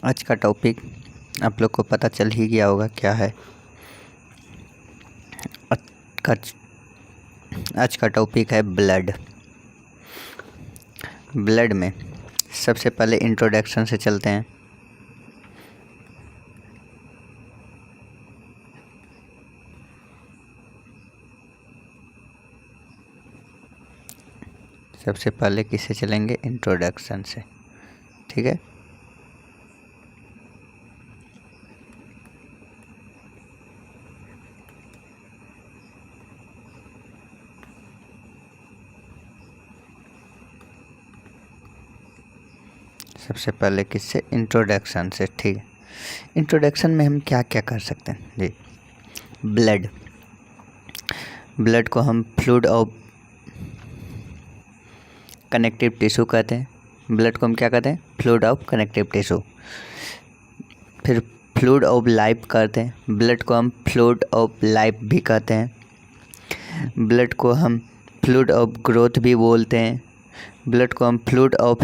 आज का टॉपिक आप लोग को पता चल ही गया होगा क्या है। आज का टॉपिक है ब्लड। ब्लड में सबसे पहले इंट्रोडक्शन से चलते हैं। सबसे पहले किससे चलेंगे? इंट्रोडक्शन से, ठीक है। सबसे पहले किससे? इंट्रोडक्शन से, ठीक है। इंट्रोडक्शन में हम क्या क्या कर सकते हैं जी। ब्लड को हम फ्लूइड ऑफ कनेक्टिव टिश्यू कहते हैं। ब्लड को हम क्या कहते हैं? Fluid of connective tissue. फिर फ्लूइड ऑफ लाइफ कहते हैं। ब्लड को हम फ्लूइड ऑफ लाइफ भी कहते हैं। ब्लड को हम फ्लूइड ऑफ ग्रोथ भी बोलते हैं। ब्लड को हम फ्लूइड ऑफ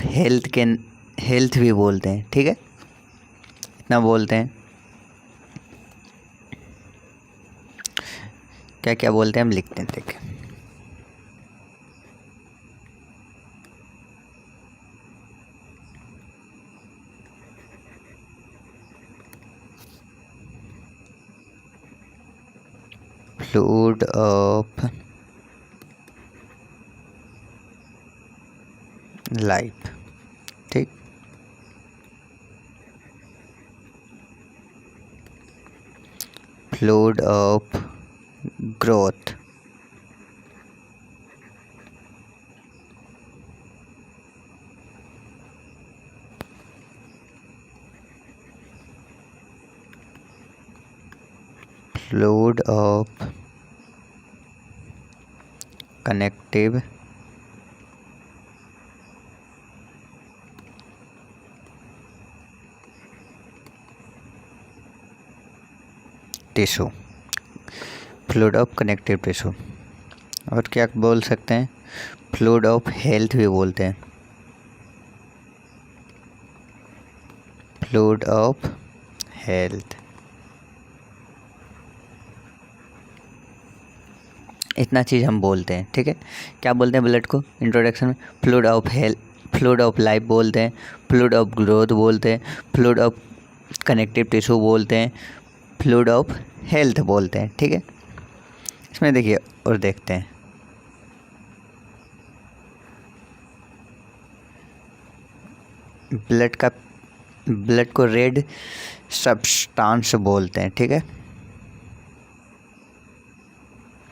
हेल्थ भी बोलते हैं, ठीक है। इतना बोलते हैं। क्या क्या बोलते हैं हम लिखते हैं, देखिए। फ्लूइड ऑफ लाइफ, ठीक। Fluid of growth, fluid of connective tissue, fluid of connective tissue. और क्या बोल सकते हैं? फ्लूइड ऑफ हेल्थ भी बोलते हैं। फ्लूइड ऑफ हेल्थ, इतना चीज़ हम बोलते हैं, ठीक है। क्या बोलते हैं ब्लड को इंट्रोडक्शन में? Fluid of health, fluid of life बोलते हैं। फ्लूइड ऑफ ग्रोथ बोलते हैं। फ्लूइड ऑफ कनेक्टिव टिश्यू बोलते हैं। फ्लूइड ऑफ हेल्थ बोलते हैं, ठीक है। इसमें देखिए और देखते हैं। ब्लड को रेड सब्सटेंस बोलते हैं, ठीक है।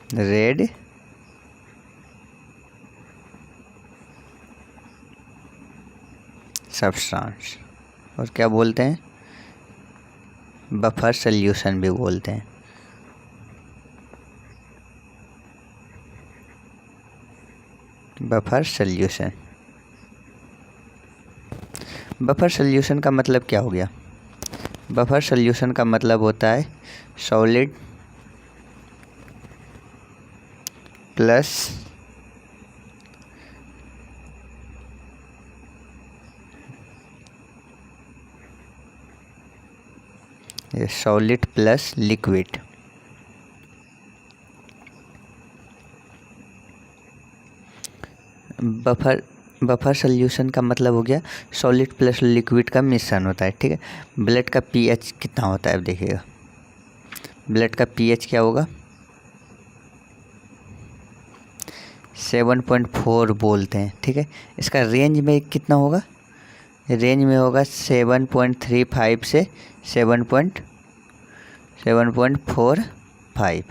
Red substance. और क्या बोलते हैं? बफर सॉल्यूशन भी बोलते हैं। Buffer solution. बफर सॉल्यूशन का मतलब क्या हो गया? बफर सॉल्यूशन का मतलब होता है solid plus solid plus liquid. Buffer solution का मतलब हो गया सॉलिड प्लस लिक्विड का मिश्रण होता है, ठीक है। ब्लड का पीएच कितना होता है अब देखिएगा। ब्लड का पीएच क्या होगा? 7.4 बोलते हैं, ठीक है। इसका रेंज में कितना होगा? रेंज में होगा 7.35 से 7.45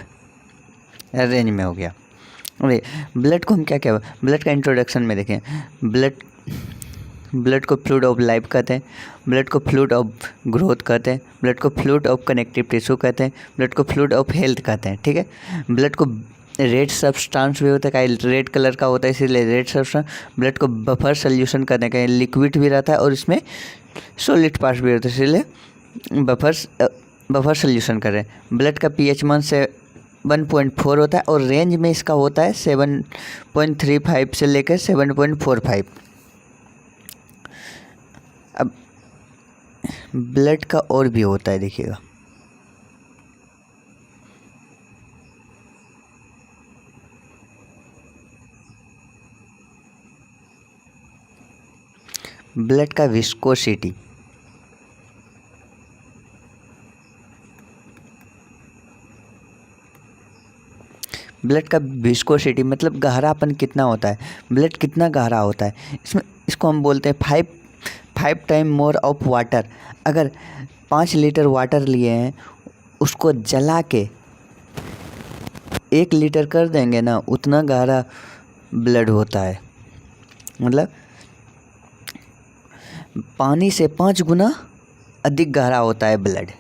रेंज में हो गया। ब्लड को हम क्या क्या ब्लड का इंट्रोडक्शन में देखें। ब्लड को फ्लूइड ऑफ लाइफ कहते हैं। ब्लड को फ्लूइड ऑफ ग्रोथ कहते हैं। ब्लड को फ्लूइड ऑफ कनेक्टिव टिश्यू कहते हैं। ब्लड को फ्लूइड ऑफ हेल्थ कहते हैं, ठीक है। ब्लड को रेड सब्सटेंस भी होता है, कहीं रेड कलर का होता है इसीलिए रेड सब्सटेंस। ब्लड को बफर सॉल्यूशन कहते हैं, कहीं लिक्विड भी रहता है और इसमें सॉलिड पार्ट भी होता है इसीलिए बफर सॉल्यूशन कर रहे हैं। ब्लड का पीएच मान से 1.4 होता है और रेंज में इसका होता है 7.35 से लेकर 7.45। अब ब्लड का और भी होता है, देखिएगा। ब्लड का विस्कोसिटी, ब्लड का विस्कोसिटी मतलब गहरापन कितना होता है, ब्लड कितना गहरा होता है। इसको हम बोलते हैं 5 टाइम मोर ऑफ वाटर। अगर 5 लीटर वाटर लिए हैं, उसको जला के 1 लीटर कर देंगे ना, उतना गहरा ब्लड होता है। मतलब पानी से 5 गुना अधिक गहरा होता है ब्लड।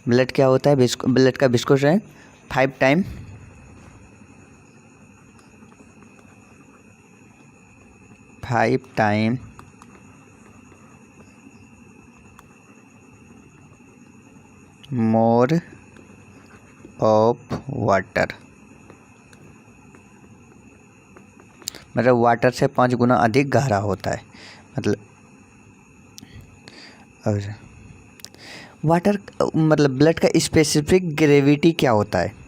ब्लड क्या होता है, ब्लड का viscosity 5 time more of water. मतलब वाटर से 5 गुना अधिक गहरा होता है। मतलब और वाटर मतलब ब्लड का स्पेसिफिक ग्रेविटी क्या होता है।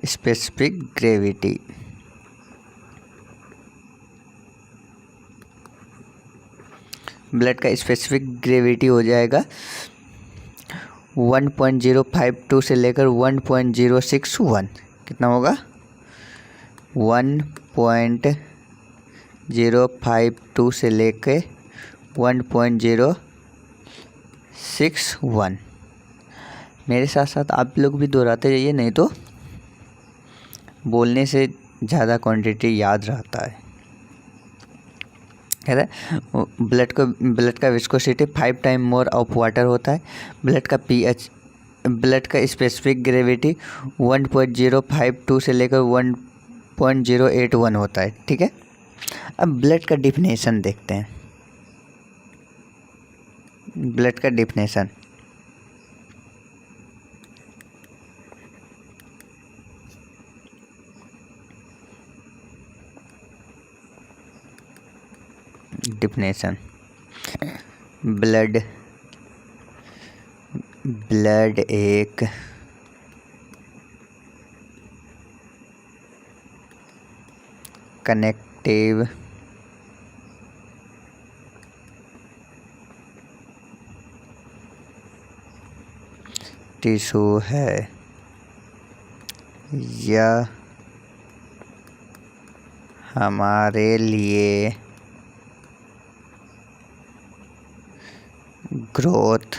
स्पेसिफिक ग्रेविटी ब्लड का स्पेसिफिक ग्रेविटी हो जाएगा 1.052 से लेकर 1.061। कितना होगा, 1.052 से लेकर 1.061। मेरे साथ साथ आप लोग भी दोहराते जाइए, नहीं तो बोलने से ज़्यादा क्वांटिटी याद रहता है। कह रहे ब्लड का viscosity 5 time more of water होता है। ब्लड का पीएच, ब्लड का स्पेसिफिक ग्रेविटी 1.052 से लेकर 1.081 होता है। ठीक है, अब ब्लड का डिफिनेशन देखते हैं। ब्लड का डिफिनेशन, ब्लड एक कनेक्टिव टिश्यू है। यह हमारे लिए ग्रोथ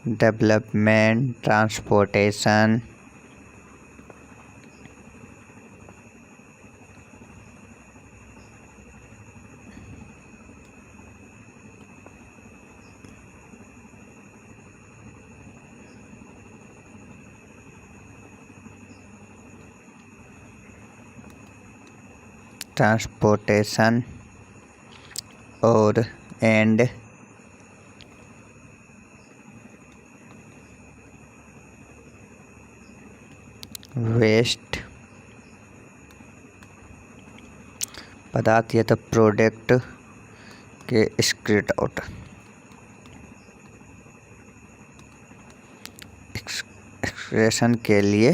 डेवलपमेंट, ट्रांसपोर्टेशन, और एंड वेस्ट पदार्थ या तो प्रोडक्ट के एक्सक्रीशन के लिए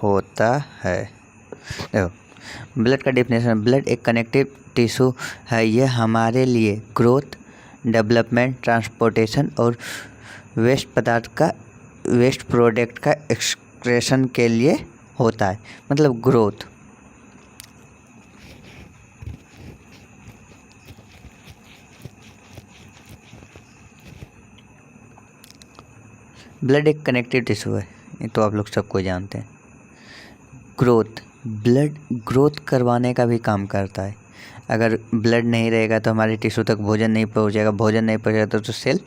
होता है। देखो, ब्लड का डेफिनेशन, ब्लड एक कनेक्टिव टिश्यू है। यह हमारे लिए ग्रोथ, डेवलपमेंट, ट्रांसपोर्टेशन और वेस्ट प्रोडक्ट का एक्सक्रीशन के लिए होता है। मतलब ग्रोथ, ब्लड एक कनेक्टिव टिश्यू है, ये तो आप लोग सबको जानते हैं। ग्रोथ, ब्लड ग्रोथ करवाने का भी काम करता है। अगर ब्लड नहीं रहेगा तो हमारे टिश्यू तक भोजन नहीं पहुंचेगा, भोजन नहीं पहुंचेगा तो सेल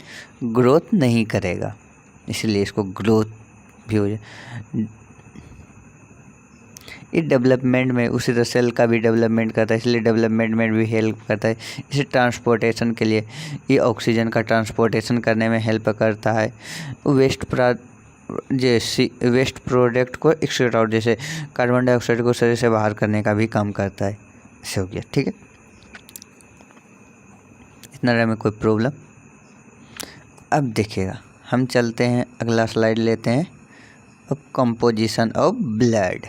ग्रोथ नहीं करेगा, इसलिए इसको ग्रोथ भी हो जाए। ये डेवलपमेंट में उसी तरह सेल का भी डेवलपमेंट करता है, इसलिए डेवलपमेंट में भी हेल्प करता है। इसे ट्रांसपोर्टेशन के लिए ये ऑक्सीजन का ट्रांसपोर्टेशन करने में हेल्प करता है। वेस्ट प्रोडक्ट को एक्सट्रैक्ट आउट, जैसे कार्बन डाइऑक्साइड को शरीर से बाहर करने का भी काम करता है। ऐसे हो गया, ठीक है। इतना में कोई प्रॉब्लम। अब देखिएगा, हम चलते हैं अगला स्लाइड लेते हैं। अब composition of blood.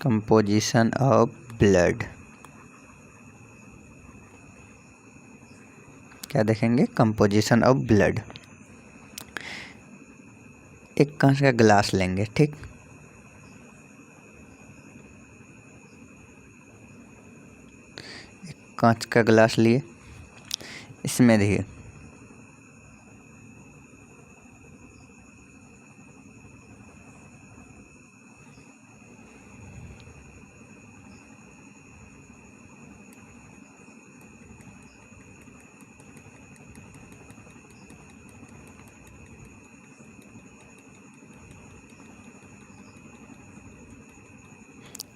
Composition of blood क्या देखेंगे? Composition of blood. एक कांच का गिलास लेंगे, ठीक। एक कांच का गिलास लिए, इसमें देखिए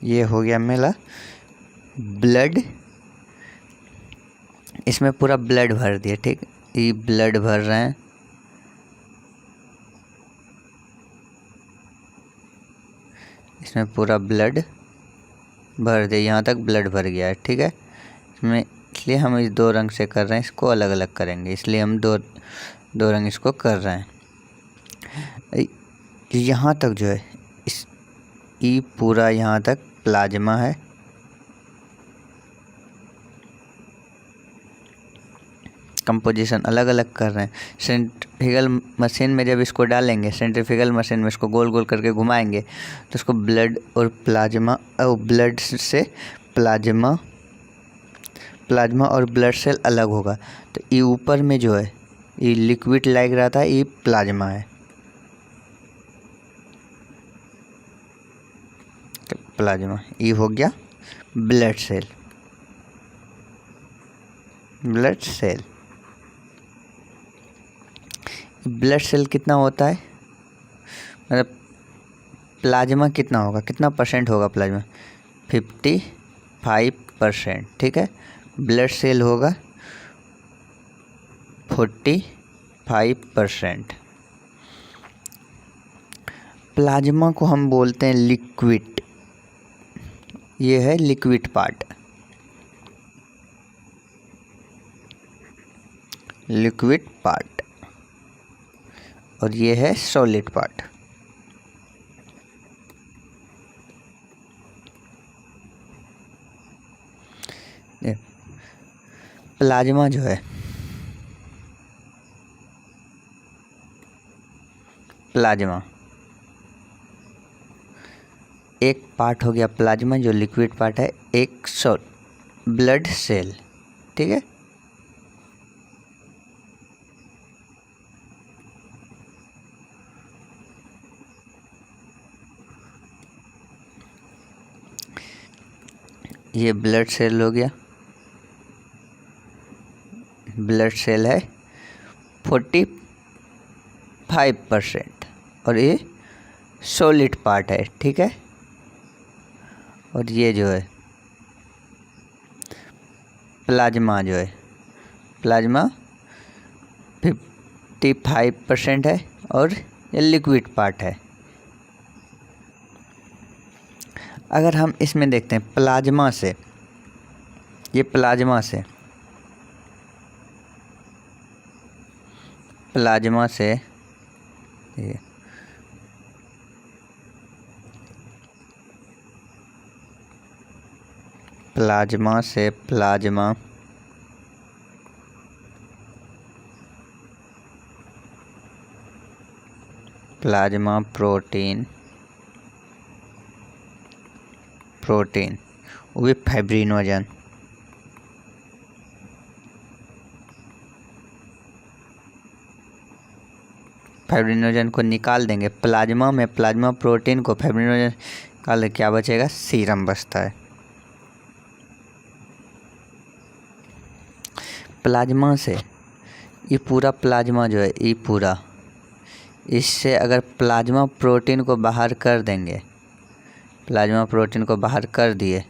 ये हो गया मेरा ब्लड। इसमें पूरा ब्लड भर दिया, ठीक। ये ब्लड भर रहे हैं, इसमें पूरा ब्लड भर दिया, यहाँ तक ब्लड भर गया है, ठीक है। इसमें इसलिए हम इस दो रंग से कर रहे हैं, इसको अलग अलग करेंगे, इसलिए हम दो रंग इसको कर रहे हैं। यहाँ तक जो है ये पूरा यहाँ तक प्लाज्मा है। कंपोजिशन अलग अलग कर रहे हैं। सेंट्रीफ्यूगल मशीन में जब इसको डालेंगे, सेंट्रीफ्यूगल मशीन में इसको गोल गोल करके घुमाएंगे तो इसको ब्लड और प्लाज्मा और ब्लड से प्लाज्मा और ब्लड सेल अलग होगा। तो ये ऊपर में जो है ये लिक्विड लाइक रहा था, ये प्लाज्मा है। प्लाज्मा ये हो गया ब्लड सेल। ब्लड सेल कितना होता है, मतलब प्लाज्मा कितना होगा, कितना परसेंट होगा प्लाज्मा? 55%, ठीक है। ब्लड सेल होगा 45%। प्लाज्मा को हम बोलते हैं लिक्विड, ये है लिक्विड पार्ट, और ये है सॉलिड पार्ट। प्लाज्मा जो है, प्लाज्मा एक पार्ट हो गया प्लाज्मा जो लिक्विड पार्ट है, एक ब्लड सेल, ठीक है। ये ब्लड सेल हो गया, ब्लड सेल है 45% और ये सॉलिड पार्ट है, ठीक है। और ये जो है प्लाज्मा जो है, प्लाज्मा 55% है और ये लिक्विड पार्ट है। अगर हम इसमें देखते हैं प्लाज्मा से, ये प्लाज्मा से ये प्लाज्मा प्रोटीन वो भी फाइब्रिनोजन। फाइब्रिनोजन को निकाल देंगे प्लाज्मा में, प्लाज्मा प्रोटीन को फाइब्रिनोजन निकाल, क्या बचेगा? सीरम बचता है। प्लाज्मा से ये पूरा प्लाज्मा जो है, ये पूरा, इससे अगर प्लाज्मा प्रोटीन को बाहर कर देंगे, प्लाज्मा प्रोटीन को बाहर कर दिए,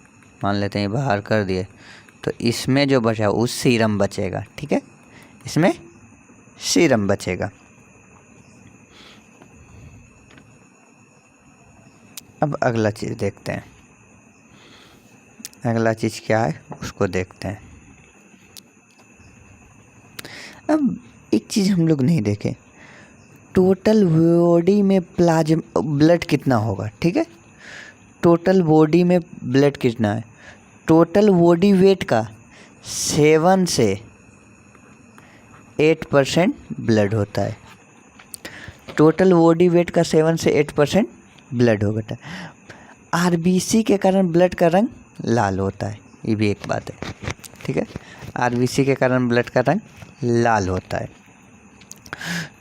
मान लेते हैं बाहर कर दिए, तो इसमें जो बचा वो सीरम बचेगा। ठीक है, इसमें सीरम बचेगा। अब अगला चीज़ देखते हैं, अगला चीज़ क्या है उसको देखते हैं। अब एक चीज़ हम लोग नहीं देखे, टोटल बॉडी में प्लाज्मा ब्लड कितना होगा। ठीक है, टोटल बॉडी में ब्लड कितना है, टोटल बॉडी वेट का 7 से 8% ब्लड होता है। टोटल बॉडी वेट का 7 से 8% ब्लड होता है। आरबीसी के कारण ब्लड का रंग लाल होता है, ये भी एक बात है। ठीक है, आरबीसी के कारण ब्लड का रंग लाल होता है।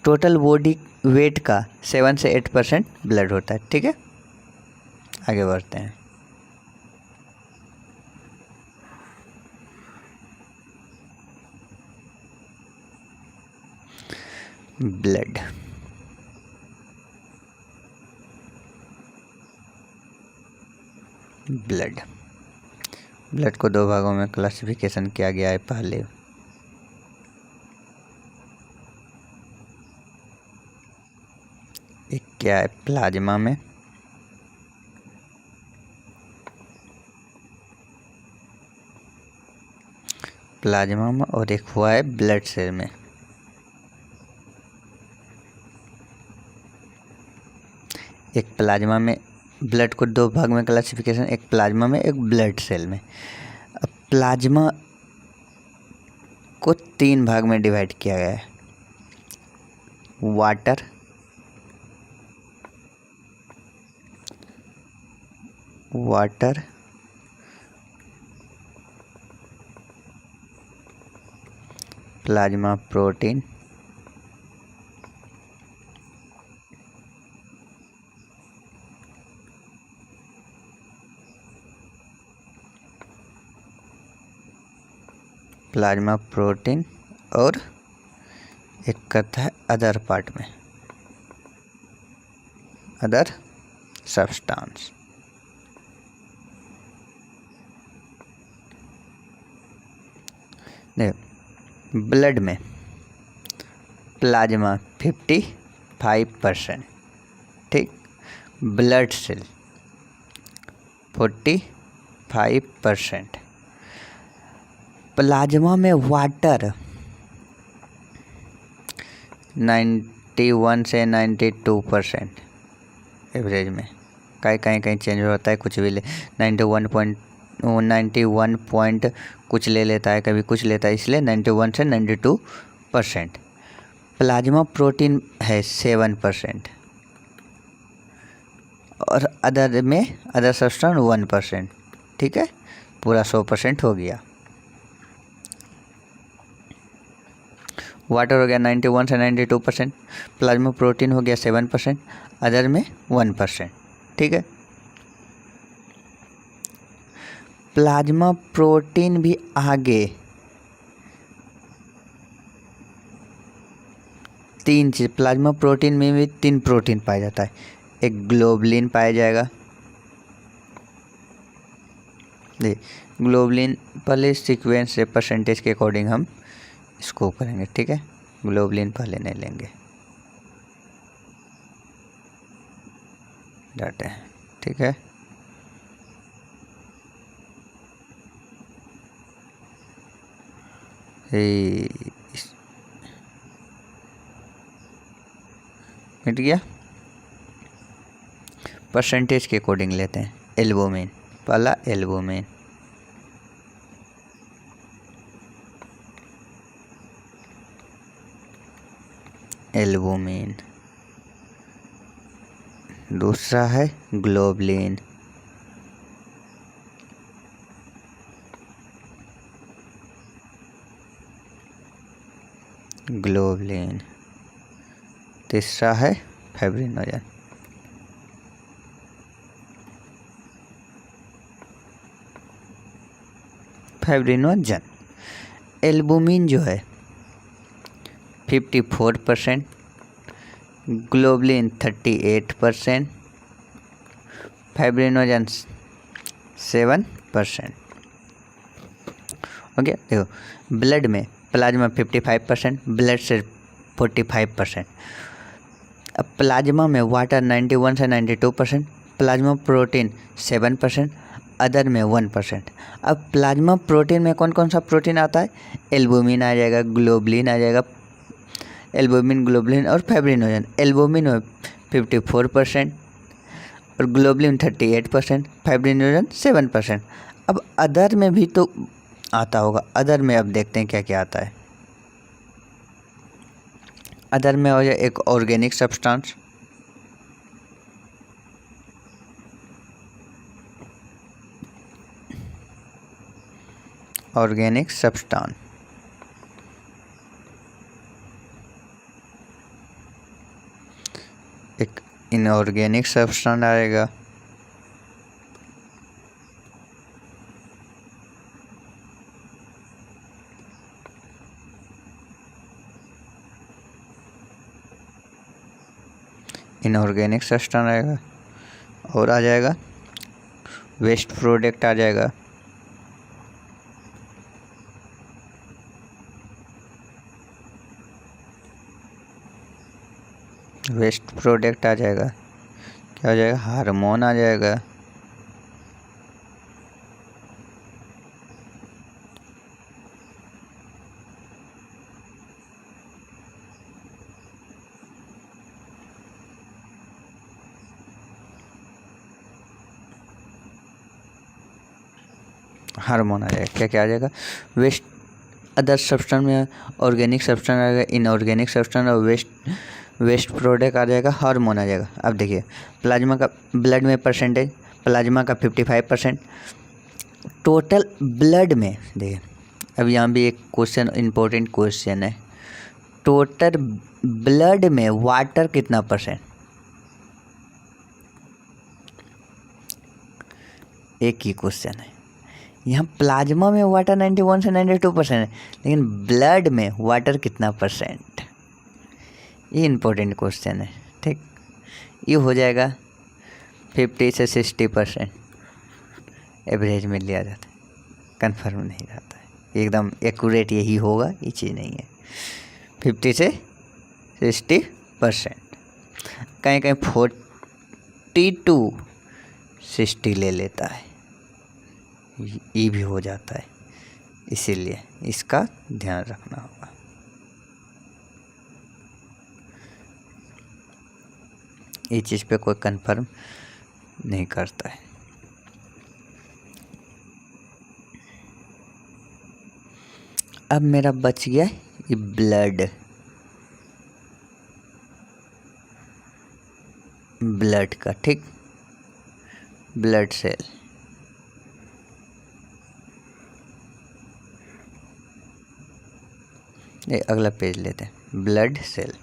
टोटल बॉडी वेट का 7 से 8% ब्लड होता है। ठीक है, आगे बढ़ते हैं। ब्लड, ब्लड को 2 भागों में क्लासिफिकेशन किया गया है। पहले एक क्या है, प्लाज्मा में, और एक हुआ है ब्लड सेल में। एक प्लाज्मा में, ब्लड को 2 भाग में क्लासिफिकेशन, एक प्लाज्मा में, एक ब्लड सेल में। अब प्लाज्मा को 3 भाग में डिवाइड किया गया है, water, plasma protein, plasma protein, और एक करता है अदर पार्ट में, अदर सब्सटेंस। ब्लड में प्लाज्मा 55%, ठीक, ब्लड सेल 45%, प्लाज्मा में वाटर 91 से 92% एवरेज में, कहीं चेंज होता है, कुछ भी ले 91 पॉइंट कुछ ले लेता है, कभी कुछ लेता है, इसलिए 91 से 92%। प्लाज्मा प्रोटीन है 7%, और अदर में, अदर सब्सटेंस 1%। ठीक है, पूरा 100% हो गया। वाटर हो गया 91 से 92%, प्लाज्मा प्रोटीन हो गया 7%, अदर में 1%। ठीक है, प्लाज्मा प्रोटीन भी आगे 3 चीज़, प्लाज्मा प्रोटीन में भी 3 प्रोटीन पाया जाता है। एक ग्लोबुलिन पाया जाएगा, ग्लोबुलिन पहले सीक्वेंस से परसेंटेज के अकॉर्डिंग हम इसको करेंगे। ठीक है, ग्लोबुलिन पहले नहीं लेंगे, डाटा है। ठीक है, मिट गया। परसेंटेज के अकॉर्डिंग लेते हैं। एल्बुमिन, पहला एल्बुमिन, दूसरा है ग्लोबुलिन, तीसरा है फाइब्रिनोजन। एल्बुमिन जो है 54%, ग्लोबुलिन 38%, फाइब्रिनोजन 7%। ओके, देखो ब्लड में प्लाज्मा 55%, ब्लड सेल 45%। अब प्लाज्मा में वाटर 91 से 92%, प्लाज्मा प्रोटीन 7%, अदर में 1%। अब प्लाज्मा प्रोटीन में कौन कौन सा प्रोटीन आता है? एल्बुमिन आ जाएगा, ग्लोबुलिन आ जाएगा, एल्बुमिन, ग्लोबुलिन और फाइब्रिनोजन। एल्बुमिन में 54% और ग्लोबुलिन 38%, फाइब्रिनोजन 7%। अब अदर में भी तो आता होगा, अदर में अब देखते हैं क्या क्या आता है। अदर में हो जाए एक ऑर्गेनिक सब्सटेंस, ऑर्गेनिक सब्सटेंस, एक इनऑर्गेनिक सब्सटेंस आएगा, इनऑर्गेनिक सब्सटेंस आएगा, और आ जाएगा वेस्ट प्रोडक्ट आ जाएगा, वेस्ट प्रोडक्ट आ जाएगा। क्या हो जाएगा? हार्मोन आ जाएगा, हार्मोन आ जाएगा। क्या क्या आ जाएगा? वेस्ट, अदर सब्सटेंस में ऑर्गेनिक सब्सटेंस आएगा, इनऑर्गेनिक सब्सटेंस और वेस्ट प्रोडक्ट आ जाएगा, हार्मोन आ जाएगा। अब देखिए प्लाज्मा का ब्लड में परसेंटेज, प्लाज्मा का 55%, टोटल ब्लड में देखिए, अब यहाँ भी एक क्वेश्चन, इम्पोर्टेंट क्वेश्चन है, टोटल ब्लड में वाटर कितना %? एक ही क्वेश्चन है। यहाँ प्लाज्मा में वाटर 91 से 92% है, लेकिन ब्लड में वाटर कितना %? ये इम्पोर्टेंट क्वेश्चन है, ठीक। ये हो जाएगा 50 से 60%, एवरेज में लिया जाता है, कंफर्म नहीं रहता है, एकदम एक्यूरेट यही होगा, ये चीज़ नहीं है। 50 से 60%, कहीं कहीं 40 to 60 ले लेता है, ये भी हो जाता है, इसीलिए इसका ध्यान रखना होगा। ये चीज़ पे कोई कंफर्म नहीं करता है। अब मेरा बच गया ये ब्लड का, ठीक, ब्लड सेल। ये अगला पेज लेते हैं, ब्लड सेल। -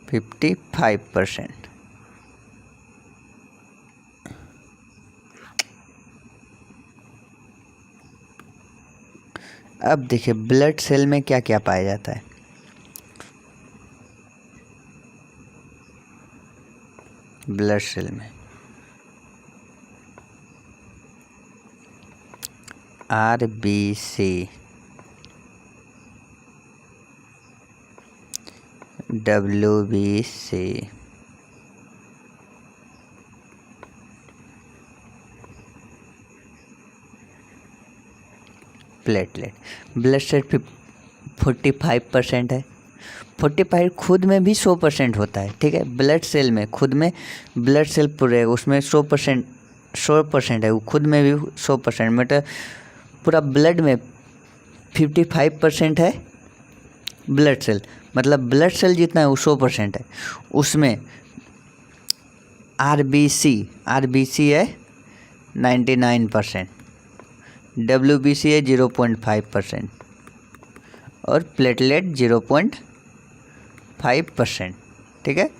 55%। अब देखिए ब्लड सेल में क्या क्या पाया जाता है। ब्लड सेल में RBC, WBC, platelet. Blood cell 45% है। 45 खुद में भी 100% होता है, ठीक है। ब्लड सेल में खुद में ब्लड सेल पूरे उसमें 100% है, वो खुद में भी 100%, मतलब पूरा ब्लड में 55% है ब्लड सेल, मतलब ब्लड सेल जितना है वो 100% है। उसमें RBC है 99%, WBC है 0.5% और प्लेटलेट 0.5%, ठीक है।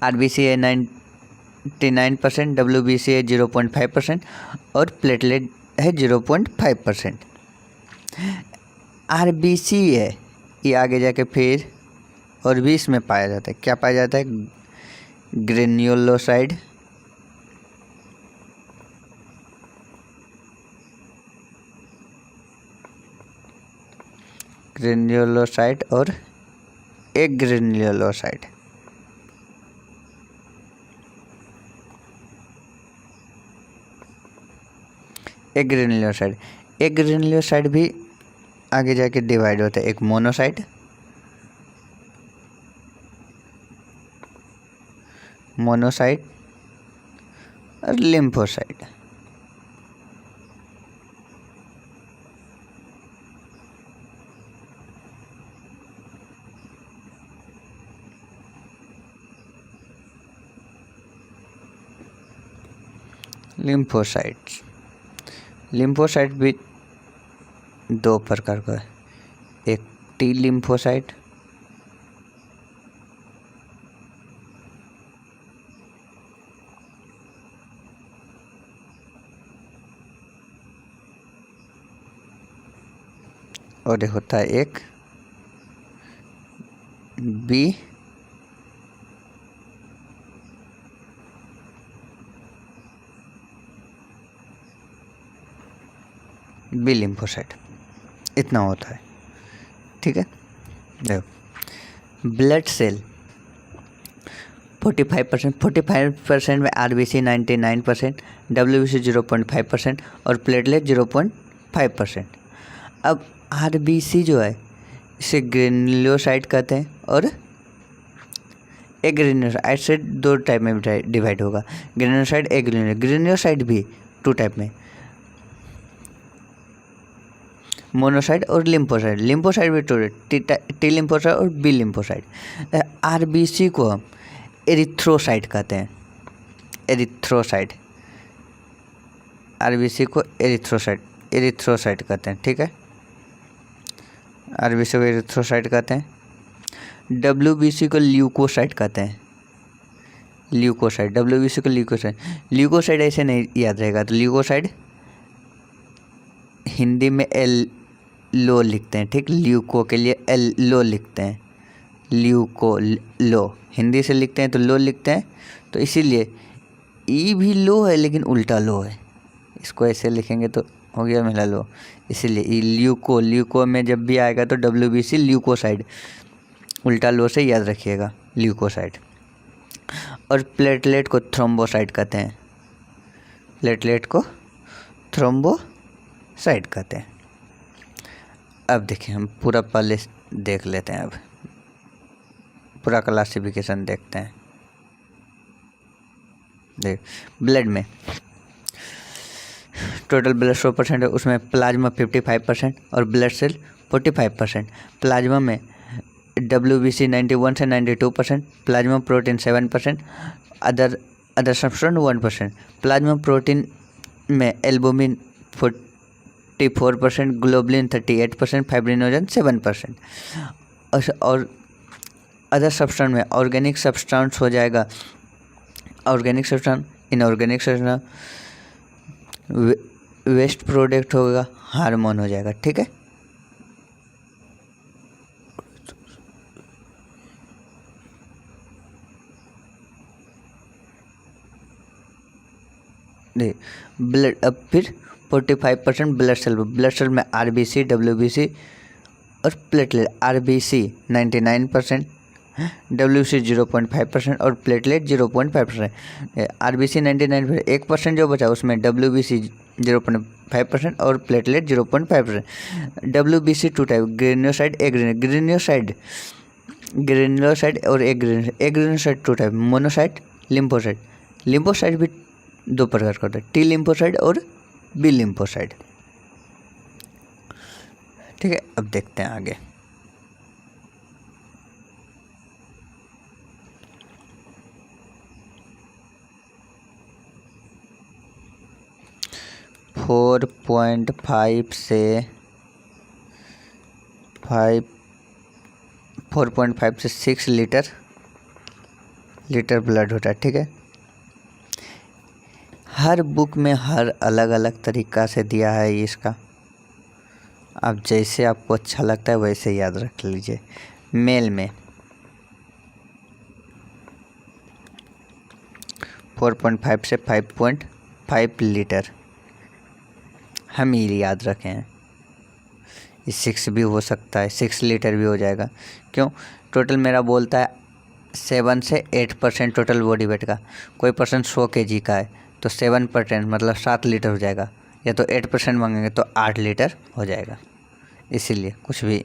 RBC है 99%, WBC है 0.5% और प्लेटलेट है 0.5%। RBC है ये आगे जाके फिर और भी इसमें पाया जाता है। क्या पाया जाता है? ग्रेन्युलोसाइड, ग्रेन्युलोसाइड और एग्रेन्युलोसाइड। एग्रेन्युलोसाइड भी आगे जाके डिवाइड होता है। एक मोनोसाइट, और लिम्फोसाइट। लिम्फोसाइट भी दो प्रकार का है, एक टी लिम्फोसाइट और ये होता है एक बी लिम्फोसाइट। इतना होता है, ठीक है। देखो ब्लड सेल 45% में RBC 99%, WBC 0.5% और प्लेटलेट 0.5%। अब RBC जो है इसे ग्रेन्युलोसाइट कहते हैं और एग्रेन्युलोसाइट से दो टाइप में डिवाइड होगा, ग्रेन्युलोसाइट, ग्रेन्युलोसाइट भी टू टाइप में, मोनोसाइट और लिम्फोसाइट। लिम्फोसाइट भी टू, टी लिम्फोसाइट और बी लिम्फोसाइट। RBC को हम एरिथ्रोसाइट कहते हैं, एरिथ्रोसाइट। RBC को एरिथ्रोसाइट कहते हैं, ठीक है। RBC को एरिथ्रोसाइट कहते हैं। WBC को ल्यूकोसाइट कहते हैं, WBC को ल्यूकोसाइट ऐसे नहीं याद रहेगा, तो ल्यूकोसाइट हिंदी में लो लिखते हैं, ठीक। ल्यूको के लिए लो लिखते हैं, लो हिंदी से लिखते हैं तो लो लिखते हैं, तो इसीलिए ई भी लो है लेकिन उल्टा लो है, इसको ऐसे लिखेंगे तो हो गया मेरा लो, इसीलिए ल्यूको में जब भी आएगा तो WBC ल्यूकोसाइड, उल्टा लो से याद रखिएगा, ल्यूकोसाइड। और प्लेटलेट को थ्रोम्बोसाइट कहते हैं, कहते हैं। अब देखिए हम पूरा पहले देख लेते हैं, अब पूरा क्लासिफिकेशन देखते हैं। देख ब्लड में टोटल ब्लड 100% है, उसमें प्लाज्मा 55% और ब्लड सेल 45%। प्लाज्मा में WBC 91 से 92%, plasma protein 7%, other substance 1%। Plasma protein में एल्बुमिन 44%, ग्लोबुलिन 38%, फाइब्रिनोजन 7%। और अदर सब्सटेंस में ऑर्गेनिक सब्सटेंस हो जाएगा, organic substance, inorganic substance, waste product होगा, हार्मोन हो जाएगा, ठीक है। ब्लड, अब फिर 45% ब्लड सेल में RBC, WBC और प्लेटलेट। RBC 99%, WBC 0.5% और प्लेटलेट 0.5%। RBC 99%, 1% जो बचा उसमें WBC 0.5% और platelet 0.5%। WBC two type, granulocyte, granulocyte और agranulocyte two type, monocyte, lymphocyte. Lymphocyte भी दो प्रकार का होता है, टी लिम्फोसाइट और बी लिम्फोसाइट, ठीक है। अब देखते हैं आगे। फोर 4.5 से 6 लीटर लीटर ब्लड होता है। ठीक है, हर बुक में हर अलग अलग तरीक़ा से दिया है इसका, आप जैसे आपको अच्छा लगता है वैसे याद रख लीजिए। मेल में 4.5 से 5.5 लीटर हम ये याद रखें हैं। ये 6 भी हो सकता है, 6 लीटर भी हो जाएगा। क्यों? टोटल मेरा बोलता है 7 से 8% टोटल बॉडी वेट का। कोई पर्सन 100 kg का है तो 7% मतलब 7 लीटर हो जाएगा, या तो 8% मांगेंगे तो 8 लीटर हो जाएगा। इसीलिए कुछ भी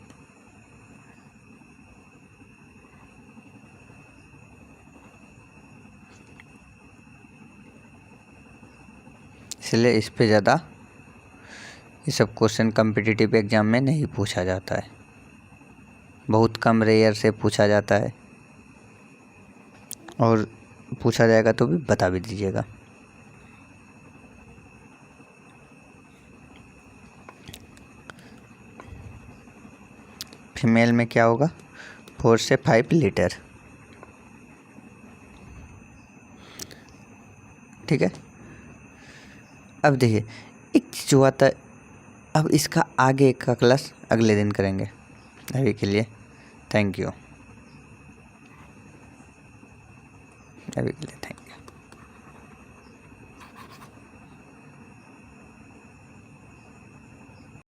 इसलिए इस पे ज़्यादा ये सब क्वेश्चन कम्पिटिटिव एग्ज़ाम में नहीं पूछा जाता है, बहुत कम रेयर से पूछा जाता है, और पूछा जाएगा तो भी बता भी दीजिएगा। फीमेल में क्या होगा? 4 से 5 लीटर। ठीक है, अब देखिए एक चीज़ हुआ था, अब इसका आगे का क्लास अगले दिन करेंगे। अभी के लिए थैंक यू।